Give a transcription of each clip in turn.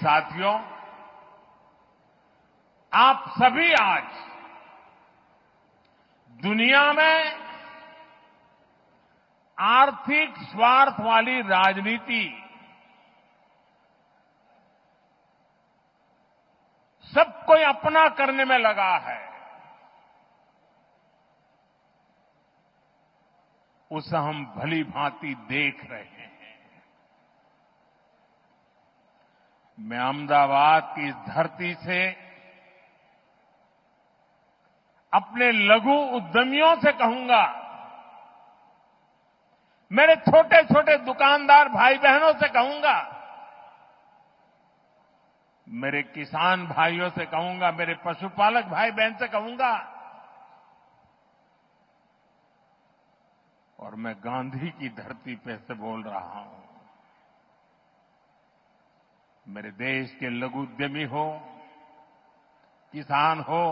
साथियों, आप सभी आज दुनिया में आर्थिक स्वार्थ वाली राजनीति सब कोई अपना करने में लगा है, उसे हम भली भांति देख रहे हैं। मैं अहमदाबाद की इस धरती से अपने लघु उद्यमियों से कहूंगा, मेरे छोटे छोटे दुकानदार भाई बहनों से कहूंगा, मेरे किसान भाइयों से कहूंगा, मेरे पशुपालक भाई बहन से कहूंगा, और मैं गांधी की धरती पे से बोल रहा हूं, मेरे देश के लघु उद्यमी हो, किसान हो,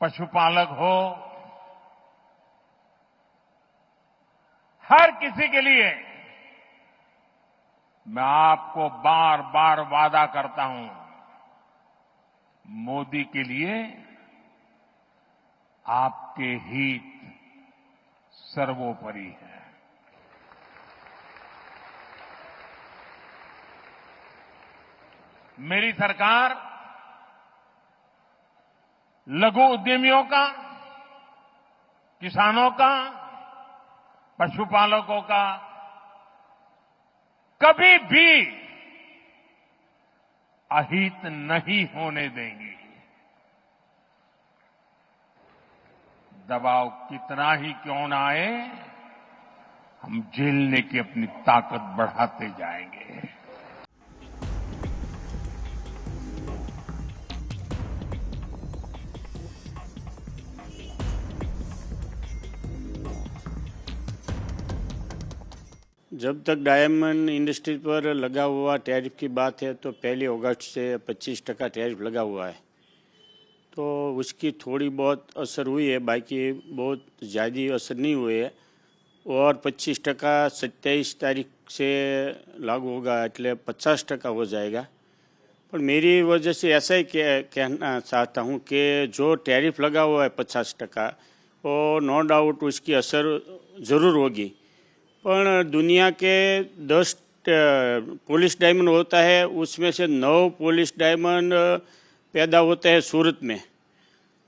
पशुपालक हो, हर किसी के लिए मैं आपको बार बार वादा करता हूं, मोदी के लिए आपके हित सर्वोपरि है। मेरी सरकार लघु उद्यमियों का, किसानों का, पशुपालकों का कभी भी अहित नहीं होने देंगी। दबाव कितना ही क्यों न आए, हम झेलने की अपनी ताकत बढ़ाते जाएंगे। जब तक डायमंड इंडस्ट्री पर लगा हुआ टैरिफ की बात है तो 1 अगस्त से 25% टैरिफ लगा हुआ है, तो उसकी थोड़ी बहुत असर हुई है, बाकी बहुत ज़्यादा असर नहीं हुए है। और 25% 27 तारीख से लागू होगा, એટલે 50% हो जाएगा। पर मेरी वजह से ऐसा ही कहना चाहता हूँ कि जो टैरिफ लगा हुआ है 50%, वो नो डाउट उसकी असर ज़रूर होगी। पर दुनिया के 10 पॉलिश डायमंड होता है, उसमें से 9 पॉलिश डायमंड पैदा होता है सूरत में,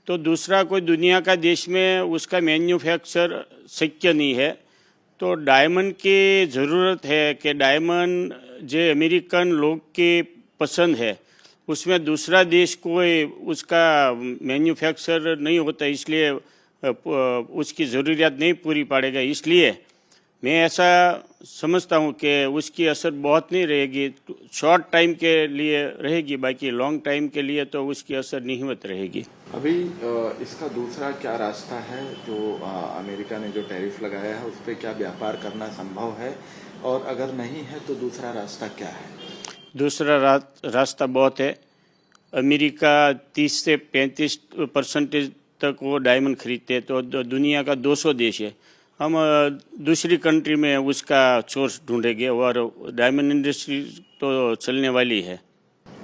तो दूसरा कोई दुनिया का देश में उसका मैन्युफैक्चर शक्य नहीं है। तो डायमंड की ज़रूरत है कि डायमंड जो अमेरिकन लोग की पसंद है, उसमें दूसरा देश कोई उसका मैन्युफैक्चर नहीं होता, इसलिए उसकी ज़रूरियात नहीं पूरी पड़ेगा। इसलिए मैं ऐसा समझता हूँ कि उसकी असर बहुत नहीं रहेगी, शॉर्ट टाइम के लिए रहेगी, बाकी लॉन्ग टाइम के लिए तो उसकी असर नहींवत रहेगी। अभी इसका दूसरा क्या रास्ता है? जो अमेरिका ने जो टैरिफ लगाया है उस पर क्या व्यापार करना संभव है, और अगर नहीं है तो दूसरा रास्ता क्या है? दूसरा रास्ता बहुत है। अमेरिका 30 से 35% तक वो डायमंड खरीदते हैं, तो दुनिया का 200 देश है। हम दूसरी कंट्री में उसका सोर्स ढूंढेंगे और डायमंड इंडस्ट्री तो चलने वाली है।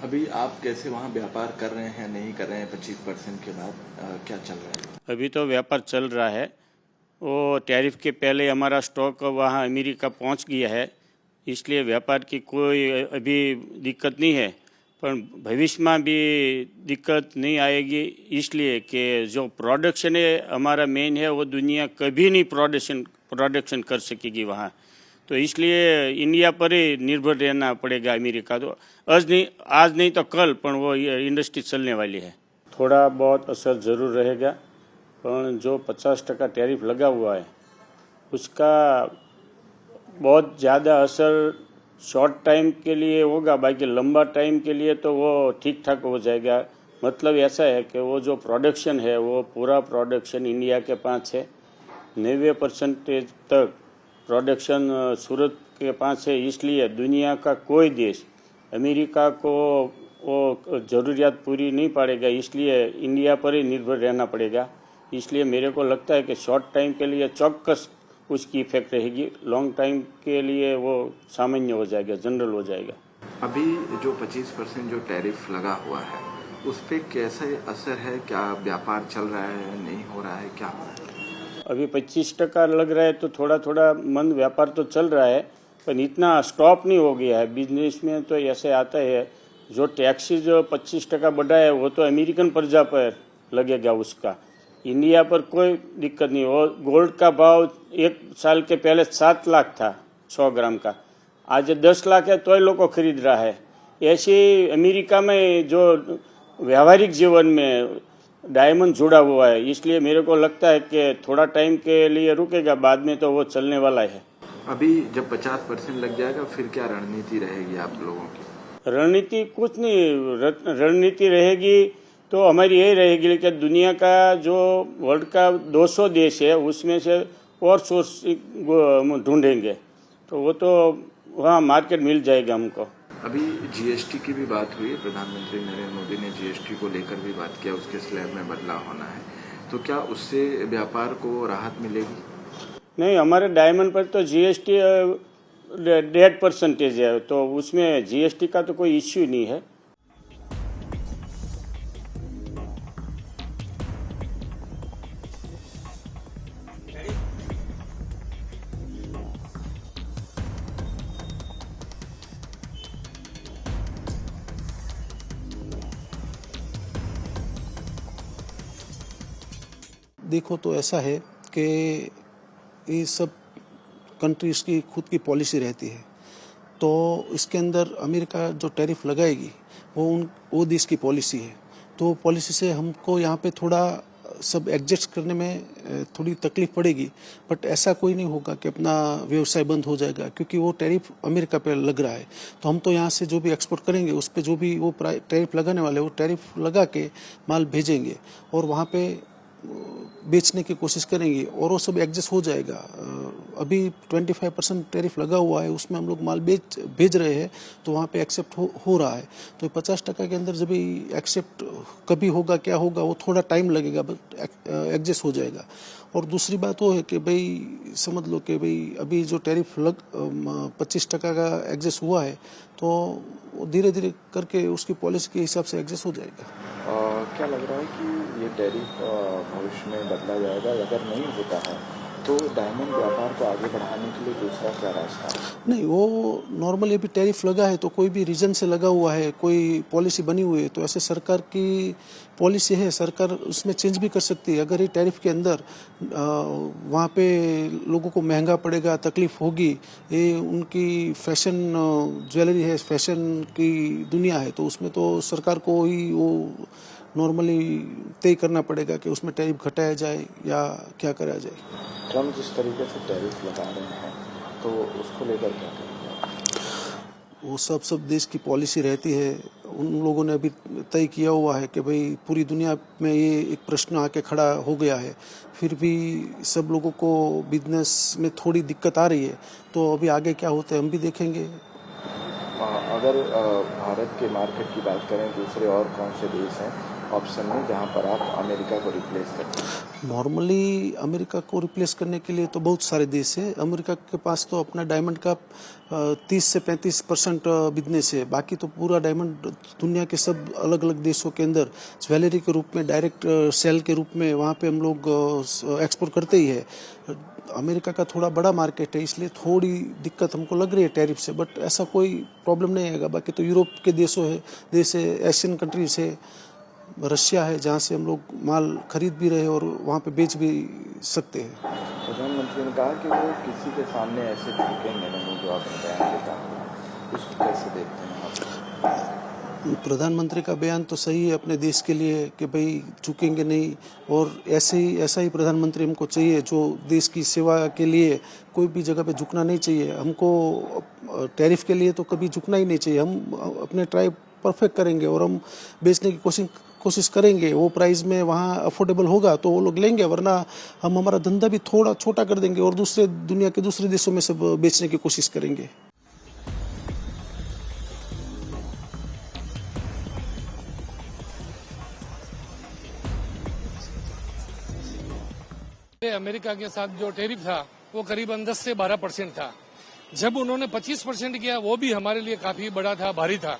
अभी आप कैसे वहाँ व्यापार कर रहे हैं, नहीं कर रहे हैं? 25% के बाद क्या चल रहा है? अभी तो व्यापार चल रहा है। वो टैरिफ के पहले हमारा स्टॉक वहाँ अमेरिका पहुँच गया है, इसलिए व्यापार की कोई अभी दिक्कत नहीं है। पर भविष्य में भी दिक्कत नहीं आएगी, इसलिए कि जो प्रोडक्शन है हमारा मेन है, वो दुनिया कभी नहीं प्रोडक्शन कर सकेगी वहाँ, तो इसलिए इंडिया पर ही निर्भर रहना पड़ेगा अमेरिका। तो आज नहीं तो कल पर वो इंडस्ट्री चलने वाली है। थोड़ा बहुत असर ज़रूर रहेगा, पर जो 50% टैरिफ लगा हुआ है उसका बहुत ज़्यादा असर शॉर्ट टाइम के लिए होगा, बाकी लंबा टाइम के लिए तो वो ठीक ठाक हो जाएगा। मतलब ऐसा है कि वो जो प्रोडक्शन है वो पूरा प्रोडक्शन इंडिया के पास है, 90% तक प्रोडक्शन सूरत के पास है। इसलिए दुनिया का कोई देश अमेरिका को वो ज़रूरियात पूरी नहीं पड़ेगा, इसलिए इंडिया पर ही निर्भर रहना पड़ेगा। इसलिए मेरे को लगता है कि शॉर्ट टाइम के लिए चौक्कस उसकी इफेक्ट रहेगी, लॉन्ग टाइम के लिए वो सामान्य हो जाएगा, जनरल हो जाएगा। अभी जो 25% जो टैरिफ लगा हुआ है उस पर कैसे असर है? क्या व्यापार चल रहा है, नहीं हो रहा है, क्या हो रहा है? अभी 25% लग रहा है तो थोड़ा थोड़ा मंद व्यापार तो चल रहा है, पर इतना स्टॉप नहीं हो गया है। बिजनेस में तो ऐसे आता है, जो टैक्सी जो 25% बढ़ा है वो तो अमेरिकन प्रजा पर लगेगा उसका, इंडिया पर कोई दिक्कत नहीं हो। गोल्ड का भाव एक साल के पहले 7 लाख था 100 ग्राम का, आज 10 लाख है तो लोगों को खरीद रहा है। ऐसे अमेरिका में जो व्यावहारिक जीवन में डायमंड जुड़ा हुआ है, इसलिए मेरे को लगता है कि थोड़ा टाइम के लिए रुकेगा, बाद में तो वो चलने वाला है। अभी जब 50% लग जाएगा फिर क्या रणनीति रहेगी आप लोगों की? रणनीति कुछ नहीं, रणनीति रहेगी तो हमारी यही रहेगी कि दुनिया का जो वर्ल्ड का 200 देश है उसमें से और सोर्स ढूंढेंगे, तो वो तो वहाँ मार्केट मिल जाएगा हमको। अभी जीएसटी की भी बात हुई, प्रधानमंत्री नरेंद्र मोदी ने जीएसटी को लेकर भी बात किया, उसके स्लैब में बदलाव होना है, तो क्या उससे व्यापार को राहत मिलेगी? नहीं, हमारे डायमंड पर तो जीएसटी 1.5% है, तो उसमें जीएसटी का तो कोई इश्यू नहीं है। देखो तो ऐसा है कि ये सब कंट्रीज़ की खुद की पॉलिसी रहती है, तो इसके अंदर अमेरिका जो टैरिफ लगाएगी वो देश की पॉलिसी है, तो पॉलिसी से हमको यहाँ पे थोड़ा सब एडजस्ट करने में थोड़ी तकलीफ पड़ेगी, बट ऐसा कोई नहीं होगा कि अपना व्यवसाय बंद हो जाएगा, क्योंकि वो टैरिफ अमेरिका पे लग रहा है। तो हम तो यहाँ से जो भी एक्सपोर्ट करेंगे उस पे जो भी वो टैरिफ लगाने वाले वो टैरिफ लगा के माल भेजेंगे और वहाँ पे बेचने की कोशिश करेंगे और वो सब एडजस्ट हो जाएगा। अभी 25% टैरिफ लगा हुआ है, उसमें हम लोग माल भेज रहे हैं, तो वहाँ पे एक्सेप्ट हो रहा है। तो 50% के अंदर जब एक्सेप्ट कभी होगा, क्या होगा, वो थोड़ा टाइम लगेगा, बट एडजस्ट हो जाएगा। और दूसरी बात वो है कि भाई समझ लो कि भाई अभी जो टैरिफ 25% का एडजस्ट हुआ है, तो धीरे धीरे करके उसकी पॉलिसी के हिसाब से एडजस्ट हो जाएगा। क्या लग रहा है कि ये टैरिफ भविष्य में बदला जाएगा? अगर नहीं होता है तो डायमंड व्यापार को आगे बढ़ाने के लिए दूसरा क्या रास्ता है? नहीं, वो नॉर्मली अभी टैरिफ लगा है तो कोई भी रीजन से लगा हुआ है, कोई पॉलिसी बनी हुई है, तो ऐसे सरकार की पॉलिसी है, सरकार उसमें चेंज भी कर सकती है। अगर ये टैरिफ के अंदर वहाँ पे लोगों को महंगा पड़ेगा, तकलीफ होगी, ये उनकी फैशन ज्वेलरी है, फैशन की दुनिया है, तो उसमें तो सरकार को ही वो नॉर्मली तय करना पड़ेगा कि उसमें टैरिफ घटाया जाए या क्या करा जाए। ट्रम्प जिस तरीके से टैरिफ लगा रहे हैं तो उसको लेकर क्या करेंगे? वो सब देश की पॉलिसी रहती है। उन लोगों ने अभी तय किया हुआ है कि भाई पूरी दुनिया में ये एक प्रश्न आके खड़ा हो गया है, फिर भी सब लोगों को बिजनेस में थोड़ी दिक्कत आ रही है, तो अभी आगे क्या होता है हम भी देखेंगे। अगर भारत के मार्केट की बात करें, दूसरे और कौन से देश हैं ऑप्शन में जहां पर आप अमेरिका को रिप्लेस करते हैं? नॉर्मली अमेरिका को रिप्लेस करने के लिए तो बहुत सारे देश है। अमेरिका के पास तो अपना डायमंड का 30 से 35% बिजनेस है, बाकी तो पूरा डायमंड दुनिया के सब अलग अलग देशों के अंदर ज्वेलरी के रूप में, डायरेक्ट सेल के रूप में वहाँ पे हम लोग एक्सपोर्ट करते ही है। अमेरिका का थोड़ा बड़ा मार्केट है, इसलिए थोड़ी दिक्कत हमको लग रही है टैरिफ से, बट ऐसा कोई प्रॉब्लम नहीं आएगा। बाकी तो यूरोप के देश है, एशियन कंट्रीज है, रशिया है, जहाँ से हम लोग माल खरीद भी रहे और वहाँ पे बेच भी सकते हैं। प्रधानमंत्री ने कहा कि वो किसी के सामने ऐसे झुकेंगे नहीं, जो आपने बयान दिया, उसको कैसे देखते हैं आप? प्रधानमंत्री का बयान तो सही है अपने देश के लिए कि भाई झुकेंगे नहीं, और ऐसा ही प्रधानमंत्री हमको चाहिए जो देश की सेवा के लिए कोई भी जगह पे झुकना नहीं चाहिए। हमको टैरिफ के लिए तो कभी झुकना ही नहीं चाहिए। हम अपने ट्राई परफेक्ट करेंगे और हम बेचने की कोशिश करेंगे। वो प्राइस में वहाँ अफोर्डेबल होगा तो वो लोग लेंगे, वरना हम हमारा धंधा भी थोड़ा छोटा कर देंगे और दुनिया के दूसरे देशों में सब बेचने की कोशिश करेंगे। अमेरिका के साथ जो टैरिफ था वो करीबन 10 से 12% था, जब उन्होंने 25% किया वो भी हमारे लिए काफी बड़ा था, भारी था।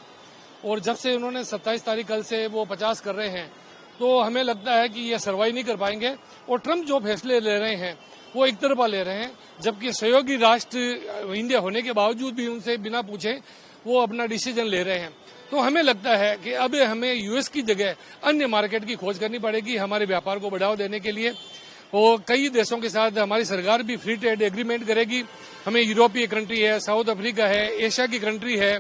और जब से उन्होंने 27 तारीख कल से वो 50 कर रहे हैं, तो हमें लगता है कि ये सर्वाइव नहीं कर पाएंगे। और ट्रंप जो फैसले ले रहे हैं वो एक तरफा ले रहे हैं, जबकि सहयोगी राष्ट्र इंडिया होने के बावजूद भी उनसे बिना पूछे वो अपना डिसीजन ले रहे हैं। तो हमें लगता है कि अब हमें यूएस की जगह अन्य मार्केट की खोज करनी पड़ेगी हमारे व्यापार को बढ़ावा देने के लिए। और कई देशों के साथ हमारी सरकार भी फ्री ट्रेड एग्रीमेंट करेगी। हमें यूरोपीय कंट्री है, साउथ अफ्रीका है, एशिया की कंट्री है,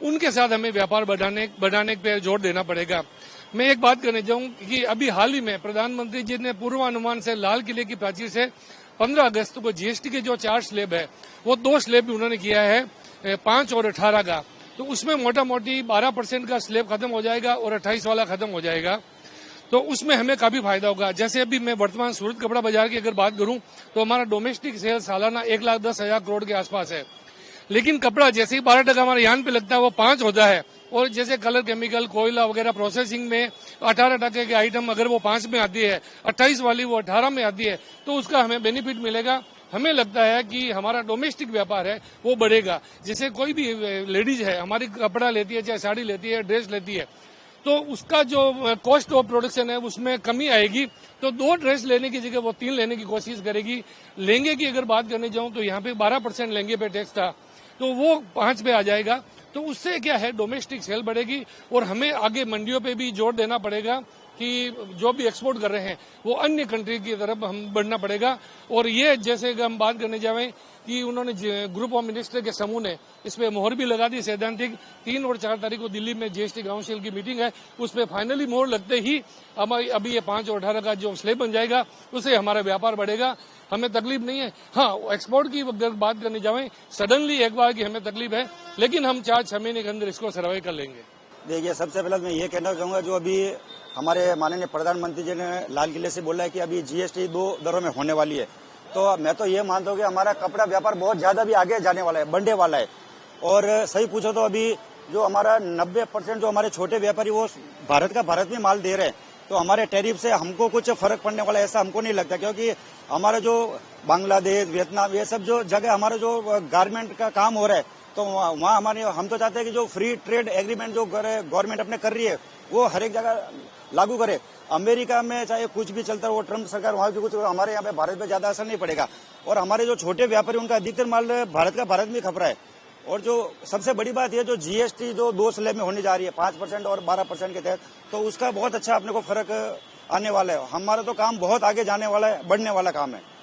उनके साथ हमें व्यापार बढ़ाने पे जोर देना पड़ेगा। मैं एक बात कहना चाहूंगा कि अभी हाल ही में प्रधानमंत्री जी ने पूर्वानुमान से लाल किले की प्राचीर से 15 अगस्त को जीएसटी के जो 4 स्लैब है वो 2 स्लैब भी उन्होंने किया है, 5 और 18 का। तो उसमें मोटा मोटी 12% का स्लैब खत्म हो जाएगा और 28 वाला खत्म हो जाएगा। तो उसमें हमें काफी फायदा होगा। जैसे अभी मैं वर्तमान सूरत कपड़ा बाजार की अगर बात करूं तो हमारा डोमेस्टिक सेल्स सालाना 1,10,000 करोड़ के आसपास है, लेकिन कपड़ा जैसे ही 12% हमारे यहाँ पे लगता है वो 5 होता है। और जैसे कलर केमिकल, कोयला वगैरह प्रोसेसिंग में 18% के आइटम अगर वो 5 में आती है, 28 वाली वो 18 में आती है, तो उसका हमें बेनिफिट मिलेगा। हमें लगता है कि हमारा डोमेस्टिक व्यापार है वो बढ़ेगा। जैसे कोई भी लेडीज है हमारी कपड़ा लेती है, चाहे साड़ी लेती है, ड्रेस लेती है, तो उसका जो कॉस्ट ऑफ प्रोडक्शन है उसमें कमी आएगी। तो 2 ड्रेस लेने की जगह वो 3 लेने की कोशिश करेगी। लहंगे की अगर बात करने जाऊं तो यहाँ पे 12% लहंगे पे टैक्स था, तो वो 5 पे आ जाएगा। तो उससे क्या है, डोमेस्टिक सेल बढ़ेगी। और हमें आगे मंडियों पे भी जोर देना पड़ेगा कि जो भी एक्सपोर्ट कर रहे हैं वो अन्य कंट्री की तरफ हम बढ़ना पड़ेगा। और ये जैसे हम बात करने जाएं कि उन्होंने ग्रुप ऑफ मिनिस्टर के समूह ने इस पे मोहर भी लगा दी सैद्धांतिक। 3 और 4 तारीख को दिल्ली में जीएसटी काउंसिल की मीटिंग है, उस पर फाइनली मोहर लगते ही हमारी अभी ये 5 और 18 का जो स्लैब बन जाएगा उससे हमारा व्यापार बढ़ेगा। हमें तकलीफ नहीं है। हाँ, एक्सपोर्ट की अगर बात करने जाएं सडनली एक बार की हमें तकलीफ है, लेकिन हम 4-6 महीने के अंदर इसको सर्वाइव कर लेंगे। देखिए, सबसे पहले मैं ये कहना चाहूंगा, जो अभी हमारे माननीय प्रधानमंत्री जी ने लाल किले से बोला है कि अभी जीएसटी 2 दरों में होने वाली है, तो मैं तो ये मानता हूँ कि हमारा कपड़ा व्यापार बहुत ज्यादा भी आगे जाने वाला है, बढ़ने वाला है। और सही पूछो तो अभी जो हमारा 90% जो हमारे छोटे व्यापारी वो भारत में माल दे रहे हैं, तो हमारे टैरिफ से हमको कुछ फर्क पड़ने वाला ऐसा हमको नहीं लगता, क्योंकि हमारा जो बांग्लादेश, वियतनाम, ये सब जो जगह हमारा जो गारमेंट का काम हो रहा है, तो वहाँ हमारे हम तो चाहते हैं कि जो फ्री ट्रेड एग्रीमेंट जो गवर्नमेंट अपने कर रही है वो हर एक जगह लागू करे। अमेरिका में चाहे कुछ भी चलता है, वो ट्रम्प सरकार वहाँ भी कुछ, हमारे यहाँ पे भारत पे ज्यादा असर नहीं पड़ेगा। और हमारे जो छोटे व्यापारी उनका अधिकतर माल भारत में खप रहा है। और जो सबसे बड़ी बात ये जो जीएसटी जो 2 स्लैब में होने जा रही है 5% और 12% के तहत, तो उसका बहुत अच्छा अपने को फर्क आने वाला है। हमारा तो काम बहुत आगे जाने वाला है, बढ़ने वाला काम है।